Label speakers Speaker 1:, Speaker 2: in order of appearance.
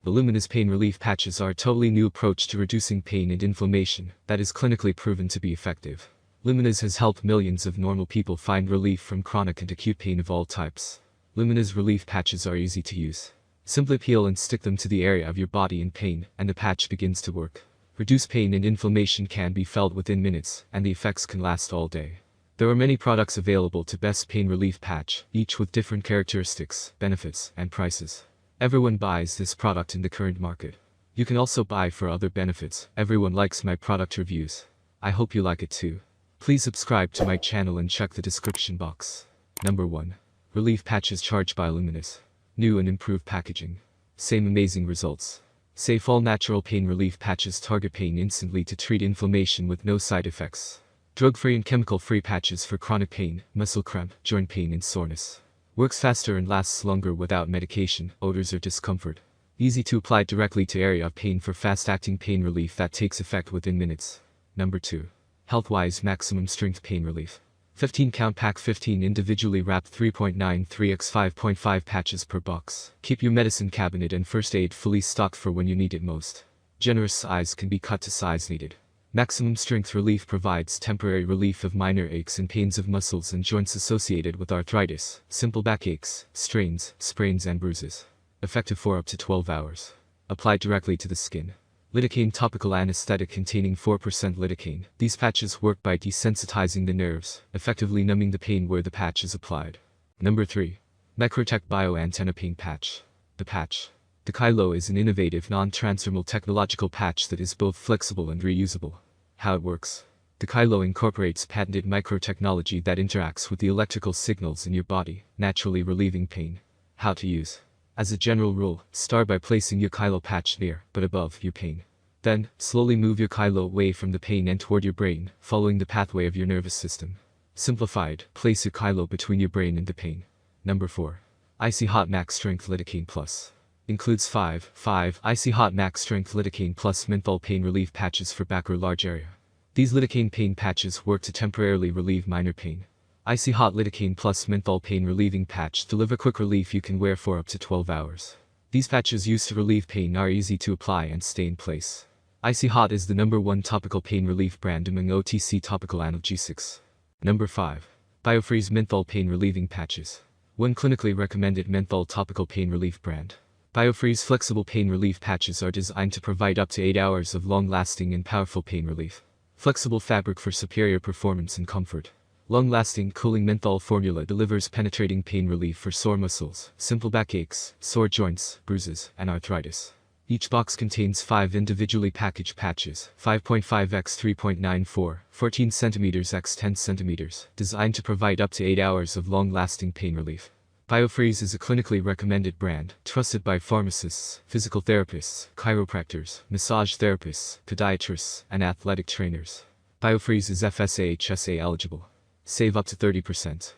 Speaker 1: The LUMINAS pain relief patches are a totally new approach to reducing pain and inflammation that is clinically proven to be effective. LUMINAS has helped millions of normal people find relief from chronic and acute pain of all types. LUMINAS relief patches are easy to use. Simply peel and stick them to the area of your body in pain, and the patch begins to work. Reduced pain and inflammation can be felt within minutes, and the effects can last all day. There are many products available to best pain relief patch, each with different characteristics, benefits, and prices. Everyone buys this product in the current market. You can also buy for other benefits. Everyone likes my product reviews. I hope you like it too. Please subscribe to my channel and check the description box. Number 1. Relief patches charged by LUMINAS. New and improved packaging. Same amazing results. Safe all-natural pain relief patches target pain instantly to treat inflammation with no side effects. Drug-free and chemical-free patches for chronic pain, muscle cramp, joint pain and soreness. Works faster and lasts longer without medication, odors or discomfort. Easy to apply directly to area of pain for fast-acting pain relief that takes effect within minutes. Number 2. HealthWise Maximum Strength Pain Relief. 15 count pack, 15 individually wrapped 3.93 x 5.5 patches per box. Keep your medicine cabinet and first aid fully stocked for when you need it most. Generous size can be cut to size needed. Maximum Strength Relief provides temporary relief of minor aches and pains of muscles and joints associated with arthritis, simple backaches, strains, sprains and bruises. Effective for up to 12 hours. Applied directly to the skin. Lidocaine topical anesthetic containing 4% lidocaine. These patches work by desensitizing the nerves, effectively numbing the pain where the patch is applied. Number 3. Macrotech Bio Antenna Pain Patch. The patch. The Kailo is an innovative non-transdermal technological patch that is both flexible and reusable. How it works. The Kailo incorporates patented microtechnology that interacts with the electrical signals in your body, naturally relieving pain. How to use. As a general rule, start by placing your Kailo patch near, but above, your pain. Then, slowly move your Kailo away from the pain and toward your brain, following the pathway of your nervous system. Simplified, place your Kailo between your brain and the pain. Number 4. Icy Hot Max Strength Lidocaine Plus. Includes 5 Icy Hot Max Strength Lidocaine Plus Menthol Pain Relief Patches for back or large area. These lidocaine pain patches work to temporarily relieve minor pain. Icy Hot Lidocaine Plus Menthol Pain Relieving Patch deliver quick relief you can wear for up to 12 hours. These patches used to relieve pain are easy to apply and stay in place. Icy Hot is the #1 topical pain relief brand among OTC topical analgesics. Number 5. Biofreeze Menthol Pain Relieving Patches. One clinically recommended menthol topical pain relief brand. Biofreeze flexible pain relief patches are designed to provide up to 8 hours of long-lasting and powerful pain relief. Flexible fabric for superior performance and comfort. Long-lasting cooling menthol formula delivers penetrating pain relief for sore muscles, simple backaches, sore joints, bruises, and arthritis. Each box contains 5 individually packaged patches, 5.5 x 3.94, 14 cm x 10 cm, designed to provide up to 8 hours of long-lasting pain relief. Biofreeze is a clinically recommended brand, trusted by pharmacists, physical therapists, chiropractors, massage therapists, podiatrists, and athletic trainers. Biofreeze is FSA/HSA eligible. Save up to 30%.